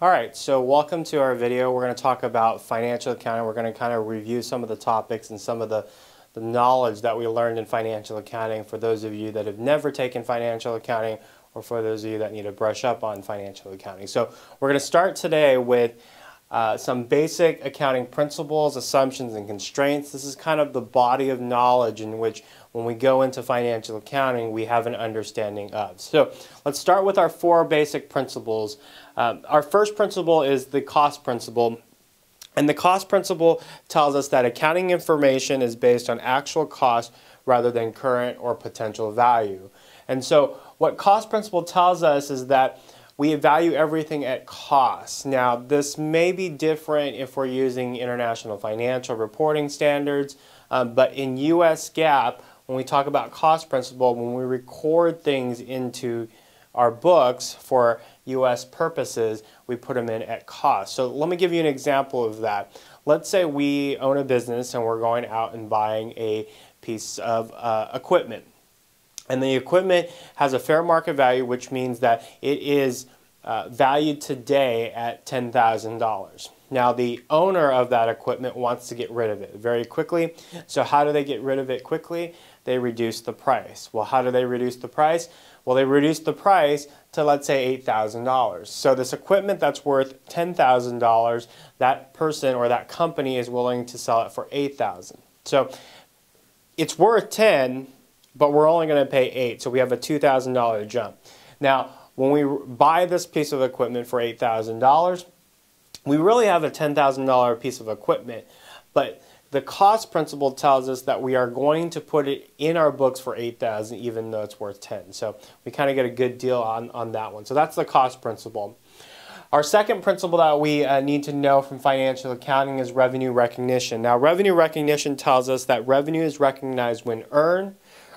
Alright, so welcome to our video. We're going to talk about financial accounting. We're going to kind of review some of the topics and some of the knowledge that we learned in financial accounting for those of you that have never taken financial accounting or for those of you that need to brush up on financial accounting. So we're going to start today with some basic accounting principles, assumptions, and constraints. This is kind of the body of knowledge in which when we go into financial accounting we have an understanding of. So let's start with our four basic principles. Our first principle is the cost principle. And the cost principle tells us that accounting information is based on actual cost rather than current or potential value. And so what cost principle tells us is that we value everything at cost. Now this may be different if we're using international financial reporting standards, but in US GAAP, when we talk about cost principle, when we record things into our books for US purposes, we put them in at cost. So let me give you an example of that. Let's say we own a business and we're going out and buying a piece of equipment. And the equipment has a fair market value, which means that it is valued today at $10,000. Now the owner of that equipment wants to get rid of it very quickly. So how do they get rid of it quickly? They reduce the price. Well, how do they reduce the price? Well, they reduce the price to, let's say, $8,000. So this equipment that's worth $10,000, that person or that company is willing to sell it for $8,000. So it's worth $10,000, but we're only going to pay $8,000. So we have a $2,000 jump. Now, when we buy this piece of equipment for $8,000, we really have a $10,000 piece of equipment, but the cost principle tells us that we are going to put it in our books for $8,000 even though it's worth $10,000. So we kind of get a good deal on that one. So that's the cost principle. Our second principle that we need to know from financial accounting is revenue recognition. Now revenue recognition tells us that revenue is recognized when earned.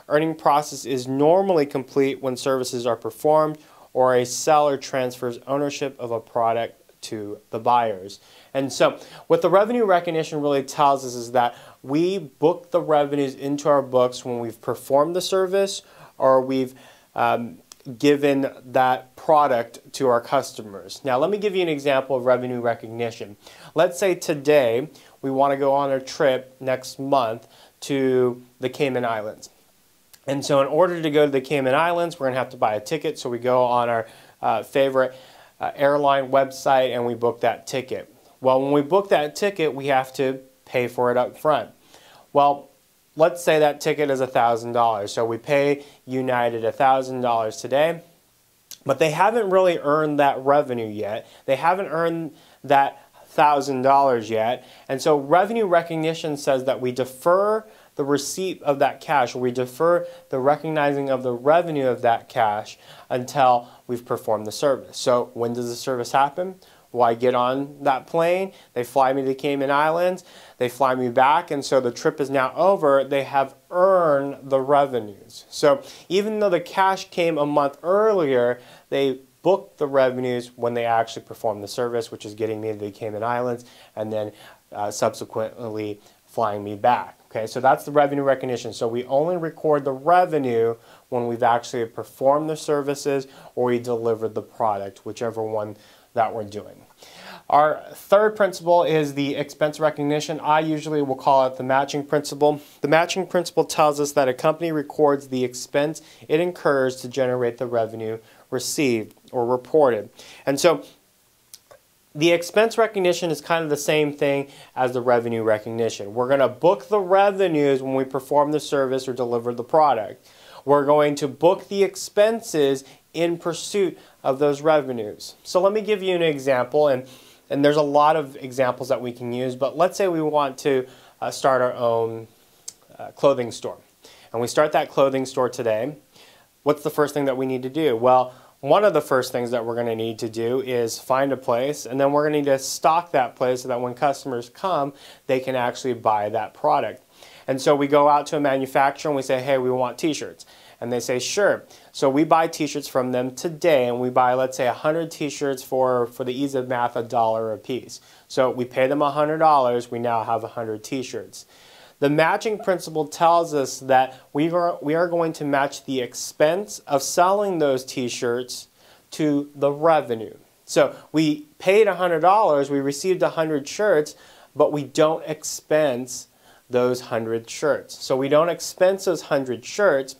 Earning process is normally complete when services are performed or a seller transfers ownership of a product to the buyers. And so what the revenue recognition really tells us is that we book the revenues into our books when we've performed the service or we've given that product to our customers. Now let me give you an example of revenue recognition. Let's say today we want to go on a trip next month to the Cayman Islands. And so in order to go to the Cayman Islands, we're going to have to buy a ticket. So we go on our favorite airline website and we book that ticket. Well, when we book that ticket, we have to pay for it up front. Well, let's say that ticket is $1,000. So we pay United $1,000 today, but they haven't really earned that revenue yet. They haven't earned that $1,000 yet. And so revenue recognition says that we defer the receipt of that cash, or we defer the recognizing of the revenue of that cash until we've performed the service. So when does the service happen? Well, I get on that plane, they fly me to the Cayman Islands, they fly me back, and so the trip is now over. They have earned the revenues. So even though the cash came a month earlier, they booked the revenues when they actually performed the service, which is getting me to the Cayman Islands and then subsequently flying me back. Okay, so that's the revenue recognition. So we only record the revenue when we've actually performed the services or we delivered the product, whichever one that we're doing. Our third principle is the expense recognition. I usually will call it the matching principle. The matching principle tells us that a company records the expense it incurs to generate the revenue received or reported. And so the expense recognition is kind of the same thing as the revenue recognition. We're going to book the revenues when we perform the service or deliver the product. We're going to book the expenses in pursuit of those revenues. So let me give you an example, and there's a lot of examples that we can use, but let's say we want to start our own clothing store. And we start that clothing store today. What's the first thing that we need to do? Well, one of the first things that we're going to need to do is find a place, and then we're going to need to stock that place so that when customers come, they can actually buy that product. And so we go out to a manufacturer and we say, hey, we want t-shirts. And they say, sure. So we buy t-shirts from them today, and we buy, let's say, 100 t-shirts for the ease of math, $1 a piece. So we pay them $100, we now have 100 t-shirts. The matching principle tells us that we are going to match the expense of selling those t-shirts to the revenue. So we paid $100, we received 100 shirts, but we don't expense those 100 shirts. So we don't expense those 100 shirts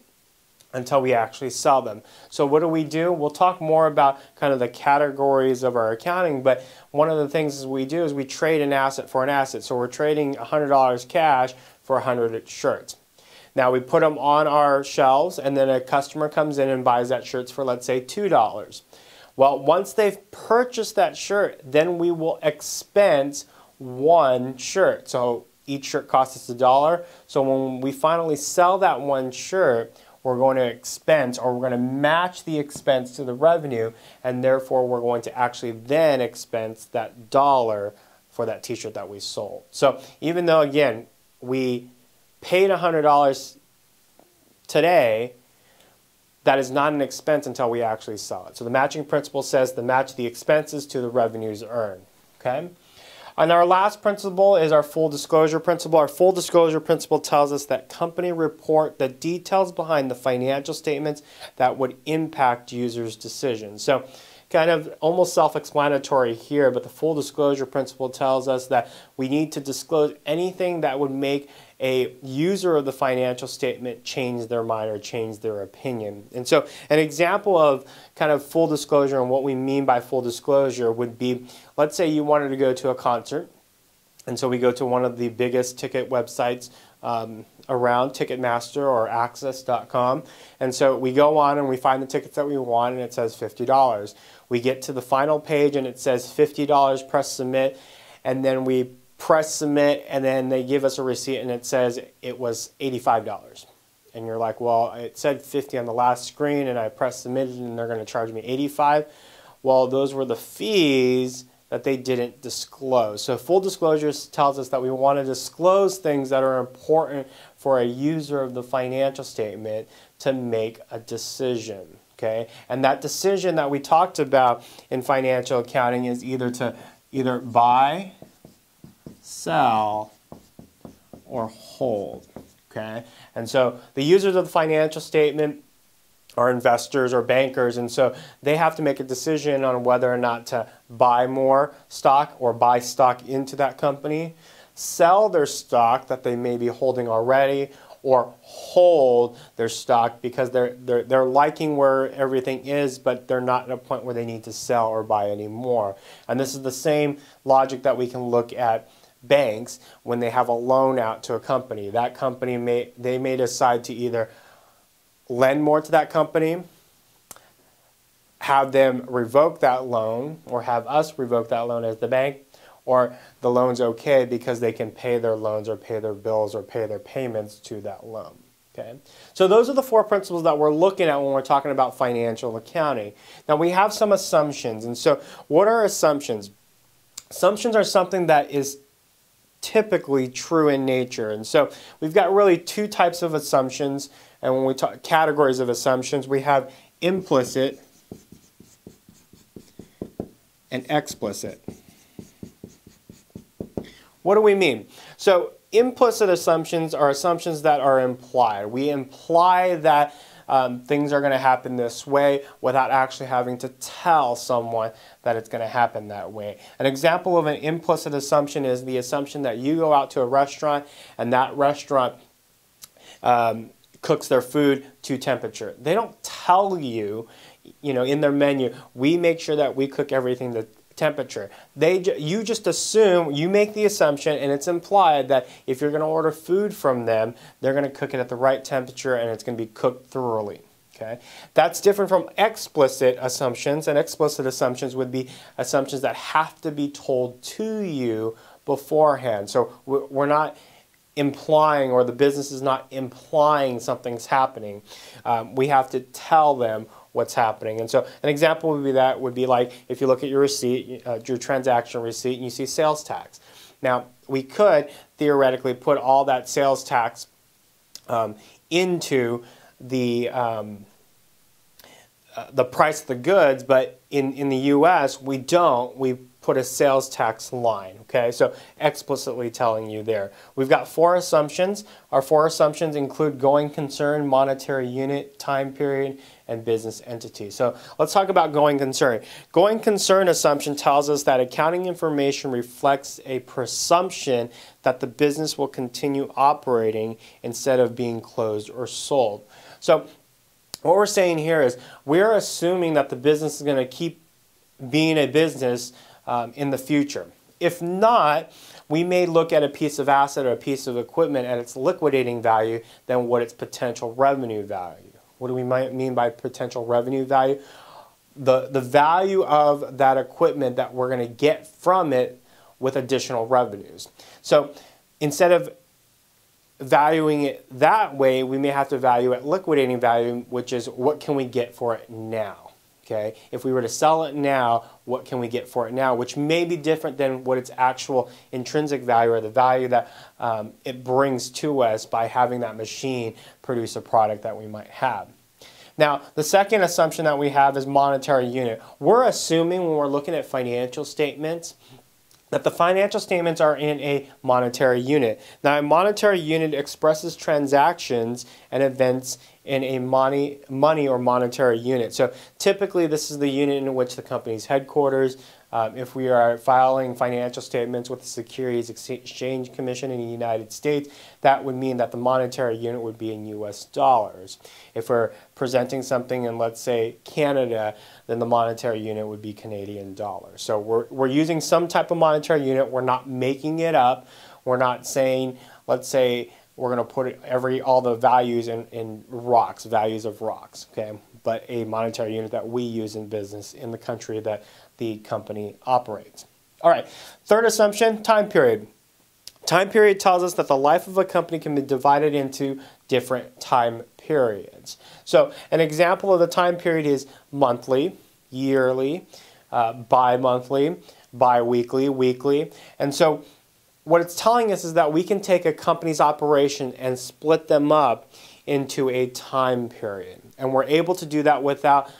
until we actually sell them. So what do? We'll talk more about kind of the categories of our accounting, but one of the things we do is we trade an asset for an asset. So we're trading $100 cash for 100 shirts. Now we put them on our shelves, and then a customer comes in and buys that shirts for, let's say, $2. Well, once they've purchased that shirt, then we will expense one shirt. So each shirt costs us $1. So when we finally sell that one shirt, we're going to expense, or we're going to match the expense to the revenue, and therefore we're going to actually then expense that dollar for that t-shirt that we sold. So even though, again, we paid $100 today, that is not an expense until we actually sell it. So the matching principle says to match the expenses to the revenues earned. Okay? And our last principle is our full disclosure principle. Our full disclosure principle tells us that company report the details behind the financial statements that would impact users' decisions. So kind of almost self-explanatory here, but the full disclosure principle tells us that we need to disclose anything that would make a user of the financial statement change their mind or change their opinion. And so an example of kind of full disclosure and what we mean by full disclosure would be, let's say you wanted to go to a concert, and so we go to one of the biggest ticket websites around, Ticketmaster or Access.com, and so we go on and we find the tickets that we want, and it says $50. We get to the final page and it says $50, press submit, and then we press submit, and then they give us a receipt and it says it was $85. And you're like, well, it said 50 on the last screen and I pressed submit and they're going to charge me 85. Well, those were the fees that they didn't disclose. So full disclosure tells us that we want to disclose things that are important for a user of the financial statement to make a decision. Okay? And that decision that we talked about in financial accounting is either buy, sell, or hold. Okay? And so the users of the financial statement are investors or bankers, and so they have to make a decision on whether or not to buy more stock or buy stock into that company, sell their stock that they may be holding already, or hold their stock because they're liking where everything is, but they're not at a point where they need to sell or buy anymore. And this is the same logic that we can look at banks when they have a loan out to a company. That company may decide to either lend more to that company, have them revoke that loan, or have us revoke that loan as the bank, or the loan's okay because they can pay their loans or pay their bills or pay their payments to that loan. Okay? So those are the four principles that we're looking at when we're talking about financial accounting. Now we have some assumptions, and so what are assumptions? Assumptions are something that is typically true in nature, and so we've got really two types of assumptions. And when we talk categories of assumptions, we have implicit and explicit. What do we mean? So implicit assumptions are assumptions that are implied. We imply that things are going to happen this way without actually having to tell someone that it's going to happen that way. An example of an implicit assumption is the assumption that you go out to a restaurant and that restaurant cooks their food to temperature. They don't tell you, in their menu, we make sure that we cook everything to temperature. You just assume, you make the assumption, and it's implied that if you're going to order food from them, they're going to cook it at the right temperature and it's going to be cooked thoroughly. Okay? That's different from explicit assumptions, and explicit assumptions would be assumptions that have to be told to you beforehand. So we're not implying, or the business is not implying something's happening. We have to tell them what's happening. And so an example would be like if you look at your receipt, your transaction receipt, and you see sales tax. Now, we could theoretically put all that sales tax into the price of the goods, but in the US, we don't. We put a sales tax line, okay? So explicitly telling you there. We've got 4 assumptions. Our 4 assumptions include going concern, monetary unit, time period, and business entity. So let's talk about going concern. Going concern assumption tells us that accounting information reflects a presumption that the business will continue operating instead of being closed or sold. So what we're saying here is we're assuming that the business is going to keep being a business in the future. If not, we may look at a piece of asset or a piece of equipment at its liquidating value than what its potential revenue value. What do we mean by potential revenue value? The value of that equipment that we're going to get from it with additional revenues. So instead of valuing it that way, we may have to value at liquidating value, which is what can we get for it now. Okay? If we were to sell it now, what can we get for it now? Which may be different than what its actual intrinsic value or the value that it brings to us by having that machine produce a product that we might have. Now, the second assumption that we have is monetary unit. We're assuming when we're looking at financial statements that the financial statements are in a monetary unit. Now, a monetary unit expresses transactions and events in a money or monetary unit. So typically this is the unit in which the company's headquarters. If we are filing financial statements with the Securities Exchange Commission in the United States, that would mean that the monetary unit would be in US dollars. If we're presenting something in, let's say, Canada, then the monetary unit would be Canadian dollars. So we're using some type of monetary unit. We're not making it up. We're not saying, let's say, we're going to put all the values in rocks, values of rocks, okay? But a monetary unit that we use in business in the country that the company operates. All right, third assumption, time period. Time period tells us that the life of a company can be divided into different time periods. So an example of the time period is monthly, yearly, bi-monthly, bi-weekly, weekly. And so what it's telling us is that we can take a company's operation and split them up into a time period. And we're able to do that without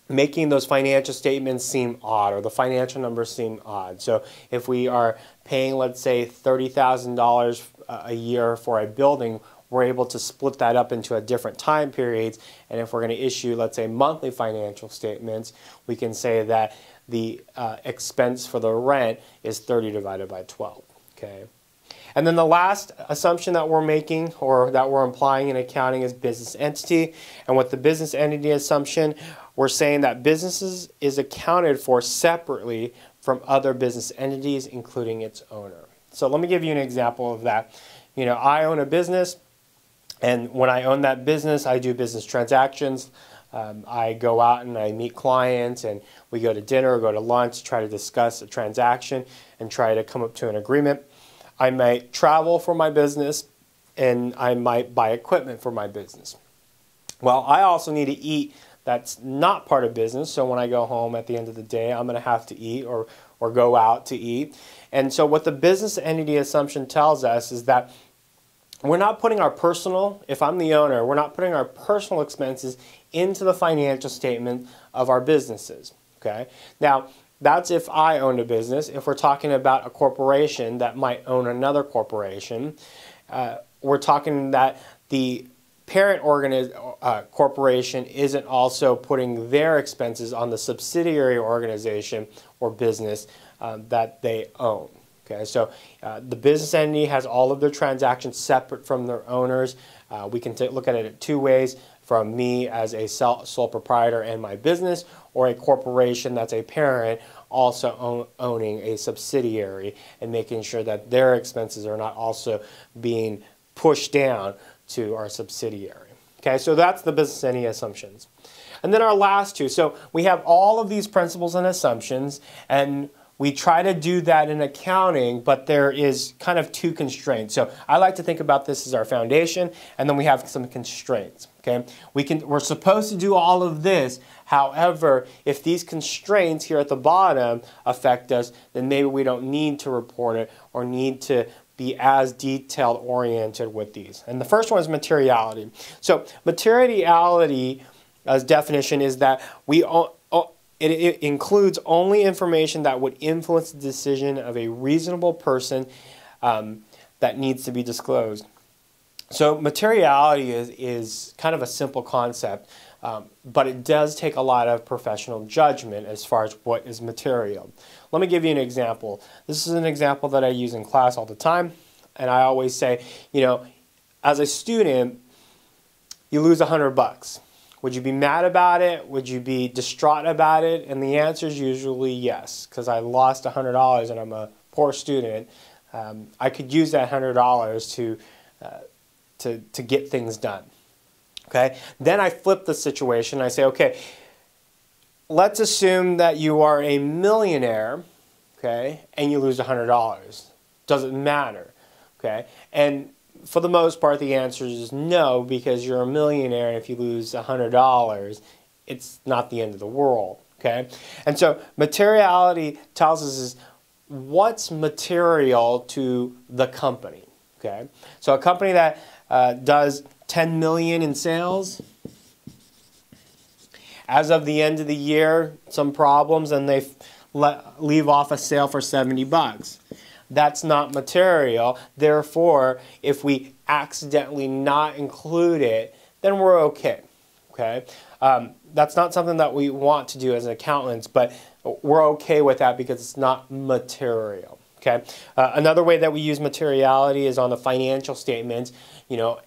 making those financial statements seem odd or the financial numbers seem odd. So if we are paying, let's say, $30,000 a year for a building, we're able to split that up into a different time periods. And if we're going to issue, let's say, monthly financial statements, we can say that the expense for the rent is 30 divided by 12. Okay. And then the last assumption that we're making or that we're implying in accounting is business entity. And with the business entity assumption, we're saying that businesses is accounted for separately from other business entities, including its owner. So let me give you an example of that. You know, I own a business, and when I own that business, I do business transactions. I go out and I meet clients, and we go to dinner or go to lunch, try to discuss a transaction and try to come up to an agreement. I might travel for my business, and I might buy equipment for my business. Well, I also need to eat. That's not part of business, so when I go home at the end of the day, I'm going to have to eat or go out to eat. And so what the business entity assumption tells us is that we're not putting our personal, if I'm the owner, we're not putting our personal expenses into the financial statement of our businesses. Okay? Now, that's if I own a business. If we're talking about a corporation that might own another corporation, we're talking that the parent corporation isn't also putting their expenses on the subsidiary organization or business that they own. Okay, so the business entity has all of their transactions separate from their owners. We can look at it in 2 ways, from me as a sole proprietor and my business, or a corporation that's a parent also owning a subsidiary and making sure that their expenses are not also being pushed down to our subsidiary. Okay, so that's the business entity assumptions. And then our last 2. So we have all of these principles and assumptions, and we try to do that in accounting, but there is kind of 2 constraints. So I like to think about this as our foundation, and then we have some constraints. Okay, we're supposed to do all of this. However, if these constraints here at the bottom affect us, then maybe we don't need to report it or need to be as detailed oriented with these. And the first one is materiality. So materiality as definition is that we it includes only information that would influence the decision of a reasonable person that needs to be disclosed. So materiality is kind of a simple concept, but it does take a lot of professional judgment as far as what is material. Let me give you an example. This is an example that I use in class all the time, and I always say, as a student, you lose $100. Would you be mad about it? Would you be distraught about it? And the answer is usually yes, because I lost $100 and I'm a poor student. I could use that $100 to get things done. Okay. Then I flip the situation. I say, okay, let's assume that you are a millionaire, okay, and you lose $100. Does it matter? Okay. And for the most part, the answer is no, because you're a millionaire, and if you lose $100, it's not the end of the world. Okay. And so materiality tells us is what's material to the company. Okay. So a company that does 10 million in sales, as of the end of the year, some problems, and they leave off a sale for $70. That's not material. Therefore, if we accidentally not include it, then we're okay. Okay, that's not something that we want to do as accountants, but we're okay with that because it's not material. Okay. Another way that we use materiality is on the financial statements.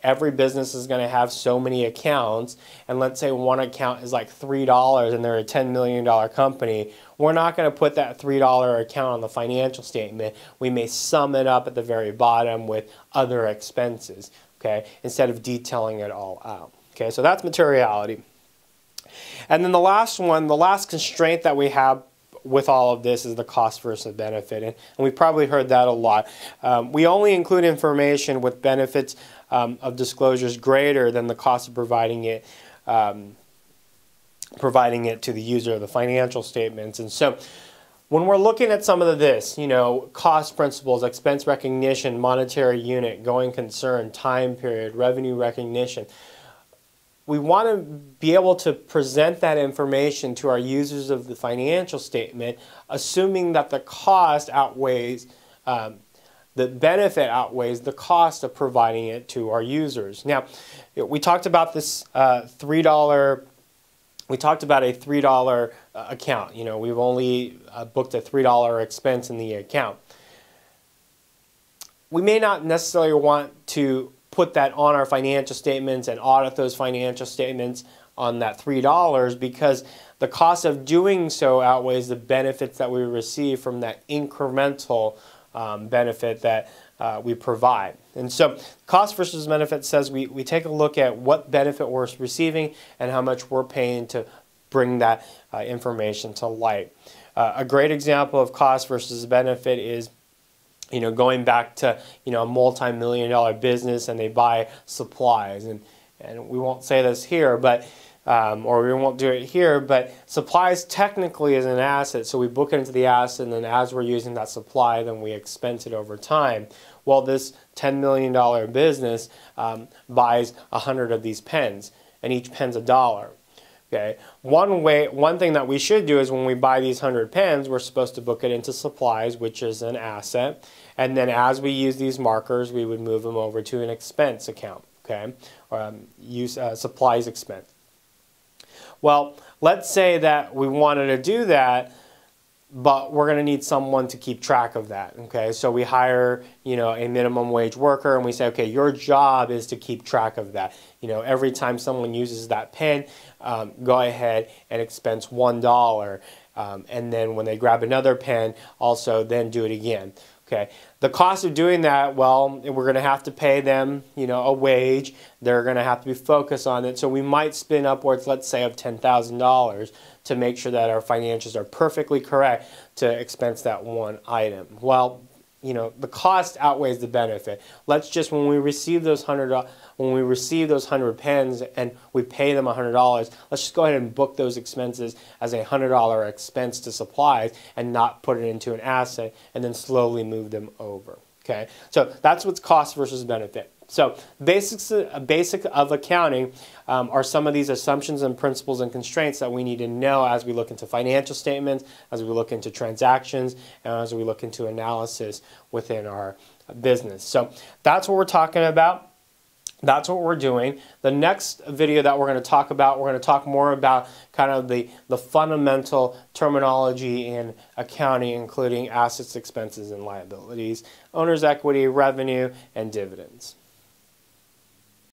Every business is going to have so many accounts, and let's say one account is like $3 and they're a $10 million company. We're not going to put that $3 account on the financial statement. We may sum it up at the very bottom with other expenses, okay, instead of detailing it all out. Okay, so that's materiality. And then the last one, the last constraint that we have with all of this is the cost versus benefit, and we've probably heard that a lot. We only include information with benefits of disclosures greater than the cost of providing it to the user of the financial statements. And so when we're looking at some of this, cost principles, expense recognition, monetary unit, going concern, time period, revenue recognition, we want to be able to present that information to our users of the financial statement, assuming that the cost outweighs, the benefit outweighs the cost of providing it to our users. Now, we talked about this $3. We talked about a $3 account. We've only booked a $3 expense in the account. We may not necessarily want to put that on our financial statements and audit those financial statements on that $3 because the cost of doing so outweighs the benefits that we receive from that incremental benefit that we provide. And so cost versus benefit says we take a look at what benefit we're receiving and how much we're paying to bring that information to light. A great example of cost versus benefit is going back to, a multi-million-dollar business and they buy supplies. And we won't say this here, but, or we won't do it here, but supplies technically is an asset. So we book it into the asset, and then as we're using that supply, then we expense it over time. Well, this $10 million business buys 100 of these pens, and each pen's $1. Okay. One thing that we should do is when we buy these 100 pens, we're supposed to book it into supplies, which is an asset. And then as we use these markers, we would move them over to an expense account. Okay. Use supplies expense. Well, let's say that we wanted to do that, but we're going to need someone to keep track of that. Okay. So we hire, a minimum wage worker, and we say, okay, your job is to keep track of that. Every time someone uses that pen, go ahead and expense $1. And then when they grab another pen, also then do it again. Okay. The cost of doing that, well, we're going to have to pay them, a wage. They're going to have to be focused on it. So we might spend upwards, let's say, of $10,000 to make sure that our financials are perfectly correct to expense that one item. Well, the cost outweighs the benefit. Let's just, when we receive those 100 pens and we pay them $100, let's just go ahead and book those expenses as a $100 expense to supplies and not put it into an asset and then slowly move them over. Okay, so that's what's cost versus benefit. So basic of accounting are some of these assumptions and principles and constraints that we need to know as we look into financial statements, as we look into transactions, and as we look into analysis within our business. So that's what we're talking about. That's what we're doing. The next video that we're going to talk about, we're going to talk more about kind of the fundamental terminology in accounting, including assets, expenses, and liabilities, owner's equity, revenue, and dividends.